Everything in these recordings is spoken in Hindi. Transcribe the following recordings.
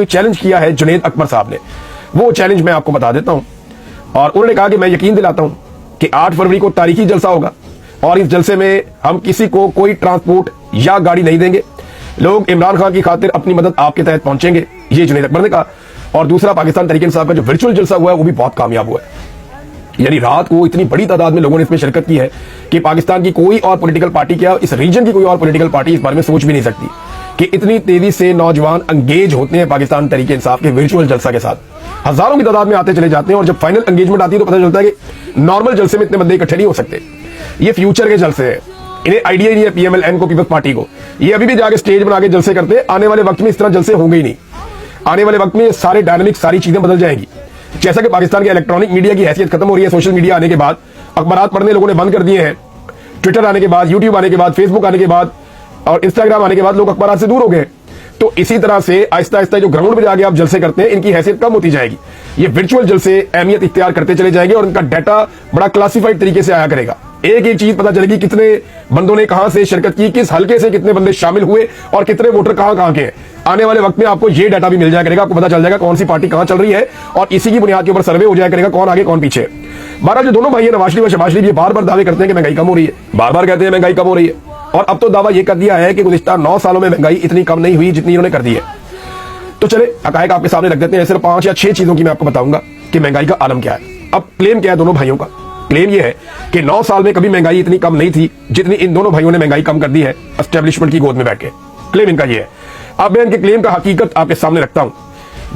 चैलेंज किया है जुनैद अकबर साहब ने। वो चैलेंज मैं आपको बता देता हूं और उन्होंने कहा कि मैं यकीन दिलाता हूं कि 8 फरवरी को तारीखी जलसा होगा और इस जलसे में हम किसी को कोई ट्रांसपोर्ट या गाड़ी नहीं देंगे। लोग इमरान खान की खातिर अपनी मदद आपके तहत पहुंचेंगे, ये जुनैद अकबर ने कहा। और दूसरा, पाकिस्तान तहरीक इंसाफ का जो वर्चुअल जलसा हुआ है वो भी बहुत कामयाब हुआ है। यानी रात को इतनी बड़ी तादाद में लोगों ने इसमें शिरकत की है कि पाकिस्तान की कोई और पॉलिटिकल पार्टी, क्या इस रीजन की कोई और पॉलिटिकल पार्टी इस बारे में सोच भी नहीं सकती कि इतनी तेजी से नौजवान एंगेज होते हैं पाकिस्तान तहरीक इंसाफ के वर्चुअल जलसा के साथ। हजारों की तादाद में आते चले जाते हैं और जब फाइनल एंगेजमेंट आती है तो पता चलता है कि नॉर्मल जलसे में इतने बंदे इकट्ठे नहीं हो सकते। ये फ्यूचर के जलसे हैं, इन्हें आइडिया ही नहीं है पीएमएल-एन को, पीपल्स पार्टी को। ये अभी भी जाके स्टेज बना के जलसे करते हैं। आने वाले वक्त में इस तरह जलसे होंगे ही नहीं। आने वाले वक्त में सारे डायनामिक, सारी चीजें बदल जाएंगी। जैसा कि पाकिस्तान के इलेक्ट्रॉनिक मीडिया की हैसियत खत्म हो रही है सोशल मीडिया आने के बाद, अखबारात पढ़ने लोगों ने बंद कर दिए हैं। ट्विटर आने के बाद, यूट्यूब आने के बाद, फेसबुक आने के बाद और इंस्टाग्राम आने के बाद लोग अखबारात से दूर हो गए। तो इसी तरह से आहिस्ता आहिस्ता जो ग्राउंड पे जाके आप जलसे करते हैं, इनकी हैसियत कम होती जाएगी। ये वर्चुअल जलसे अहमियत इख्तियार करते चले जाएंगे और इनका डाटा बड़ा क्लासिफाइड तरीके से आया करेगा। एक एक चीज पता चलेगी, कितने बंदों ने कहां से शिरकत की, किस हल्के से कितने बंदे शामिल हुए और कितने वोटर कहां के हैं। आने वाले वक्त में आपको ये डाटा भी मिल जाया करेगा, आपको पता चल जाएगा कौन सी पार्टी कहां चल रही है और इसी की बुनियाद के ऊपर सर्वे हो जाया करेगा कौन आगे कौन पीछे। बहरहाल जो दोनों भाई है नवाज शरीफ और शहबाज शरीफ, ये बार बार दावे करते हैं कि महंगाई कम हो रही है, बार बार कहते हैं महंगाई कम हो रही है। और अब तो दावा यह कर दिया है कि गुज़िश्ता 9 सालों में महंगाई इतनी कम नहीं हुई जितनी इन्होंने कर दी है। तो चले हकायक आपके सामने रख देते हैं। सिर्फ 5 या 6 चीजों की मैं आपको बताऊंगा कि महंगाई का आलम क्या है। अब क्लेम क्या है दोनों भाइयों का? क्लेम यह है कि 9 साल में कभी महंगाई इतनी कम नहीं थी जितनी इन दोनों भाइयों ने महंगाई कम कर दी है एस्टेब्लिशमेंट की गोद में बैठ के। क्लेम इनका यह है। अब मैं इनके क्लेम का हकीकत आपके सामने रखता हूं।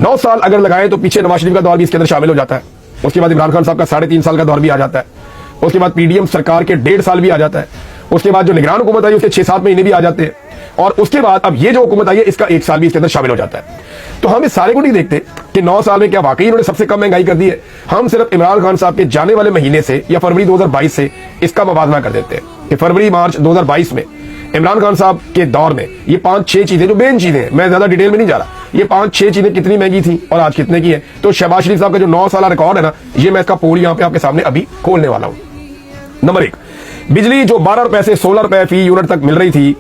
9 साल अगर लगाए तो पीछे नवाज शरीफ का दौर भी इसके अंदर शामिल हो जाता है। उसके बाद इमरान खान साहब का 3.5 साल का दौर भी आ जाता है। उसके बाद पीडीएम सरकार के 1.5 साल भी आ जाता है। उसके बाद जो निगरान हुकूमत आई उसके 6-7 महीने भी आ जाते हैं। और उसके बाद अब ये जो हुकूमत आई है इसका 1 साल भी इसके अंदर शामिल हो जाता है। तो हम इस सारे को नहीं देखते कि 9 साल में क्या वाकई इन्होंने सबसे कम महंगाई कर दी है। हम सिर्फ इमरान खान साहब के जाने वाले महीने से या फरवरी 2022 से इसका मवाजना कर देते हैं कि फरवरी मार्च 2022 में इमरान खान साहब के दौर में ये 5-6 चीजें जो मेन चीजें हैं, मैं ज्यादा डिटेल में नहीं जा रहा, ये 5-6 चीजें कितनी महंगी थी और आज कितने की है। तो शहबाज शरीफ साहब का जो 9 साल रिकॉर्ड है ना, ये मैं इसका पोल यहां पे आपके सामने अभी खोलने वाला हूं। नंबर 1, बिजली जो 12 रुपए से 16 रुपए फी यूनिट तक मिल रही थी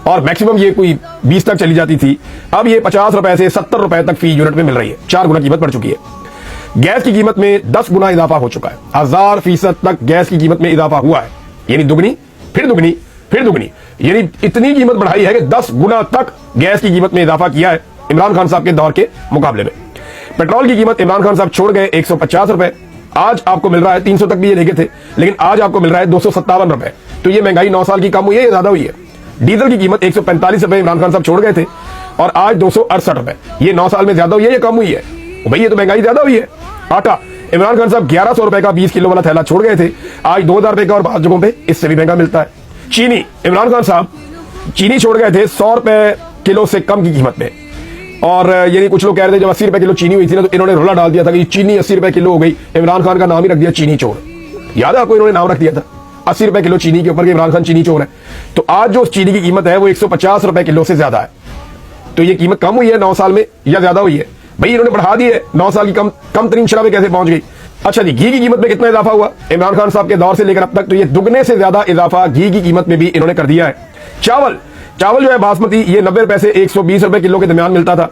और मैक्सिमम ये कोई 20 तक चली जाती थी, अब ये 50 रुपए से 70 रुपए तक फी यूनिट में मिल रही है। 4 गुना कीमत बढ़ चुकी है। गैस की कीमत में 10 गुना इजाफा हो चुका है। 1000% तक गैस की कीमत में इजाफा हुआ है। यानी दुगनी फिर दुगनी फिर दुगनी, यानी इतनी कीमत बढ़ाई है कि 10 गुना तक गैस की कीमत में इजाफा किया है इमरान खान साहब के दौर के मुकाबले में। पेट्रोल की कीमत इमरान खान साहब छोड़ गए 150 रुपए, आज आपको मिल रहा है 300 तक भी ये लेके थे, लेकिन आज आपको मिल रहा है 257 रुपए। तो ये महंगाई 9 साल की कम हुई है या ज्यादा हुई है? डीजल की कीमत 145 रुपए इमरान खान साहब छोड़ गए थे और आज 268 रुपए। ये 9 साल में ज्यादा हुई है या कम हुई है? भाई ये तो महंगाई ज्यादा हुई है। आटा इमरान खान साहब 1100 रुपए का 20 किलो वाला थैला छोड़ गए थे, आज 2000 रुपए का और बाद जगहों पे इससे भी महंगा मिलता है। चीनी इमरान खान साहब चीनी छोड़ गए थे 100 रुपए किलो से कम की कीमत में और यानी कुछ लोग कह रहे थे जब 80 रुपए किलो चीनी हुई थी ना तो इन्होंने रोला डाल दिया था कि चीनी 80 रुपए किलो हो गई। इमरान खान का नाम ही रख दिया चीनी चोर। याद है आपको, इन्होंने नाम रख दिया था 80 रुपए किलो चीनी के ऊपर इमरान खान चीनी चोर है। तो आज जो चीनी की कीमत है वो 150 रुपए किलो से ज्यादा है। तो ये कीमत कम हुई है 9 साल में या ज्यादा हुई है? भाई इन्होंने बढ़ा दी है। 9 साल की कम तरीन शराबें कैसे पहुंच गई? अच्छा जी, घी की कीमत में कितना इजाफा हुआ इमरान खान साहब के दौर से लेकर अब तक? तो ये दुगने से ज्यादा इजाफा घी की कीमत में भी इन्होंने कर दिया है। चावल जो है बासमती, ये 90 रुपए से 120 रुपए किलो के दरमियान मिलता था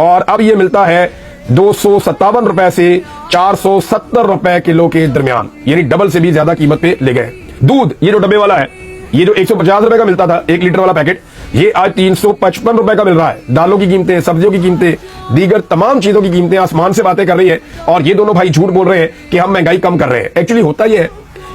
और अब ये मिलता है 257 रुपए से 470 रुपए किलो के दरमियान, यानी डबल से भी ज्यादा कीमत पे ले गए। दूध ये जो डब्बे वाला है, ये जो 150 रुपए का मिलता था 1 लीटर वाला पैकेट, ये आज 355 रुपए का मिल रहा है। दालों की कीमतें, सब्जियों की कीमतें, दीगर तमाम चीजों की कीमतें आसमान से बातें कर रही है और ये दोनों भाई झूठ बोल रहे हैं कि हम महंगाई कम कर रहे हैं। एक्चुअली होता यह है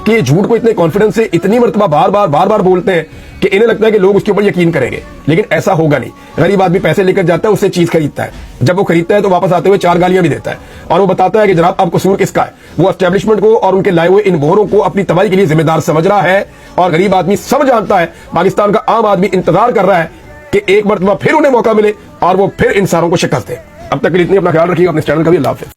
कि ये झूठ को इतने कॉन्फिडेंस से इतनी मर्तबा बार बार बोलते हैं कि इन्हें लगता है कि लोग उसके ऊपर यकीन करेंगे, लेकिन ऐसा होगा नहीं। गरीब आदमी पैसे लेकर जाता है, उससे चीज खरीदता है, जब वो खरीदता है तो वापस आते हुए 4 गालियां भी देता है और वो बताता है कि जनाब अब कसूर किसका है। वो एस्टेब्लिशमेंट को और उनके लाए हुए इन बोहरों को अपनी तबाही के लिए जिम्मेदार समझ रहा है और गरीब आदमी सब जानता है, पाकिस्तान का आम आदमी इंतजार कर रहा है कि एक मरतबा फिर उन्हें मौका मिले और वो फिर इंसानों को शिकस्त दे। अब तक के लिए इतनी, अपना ख्याल रखिएगा, अपने चैनल का भी। अल्लाह हाफिज़।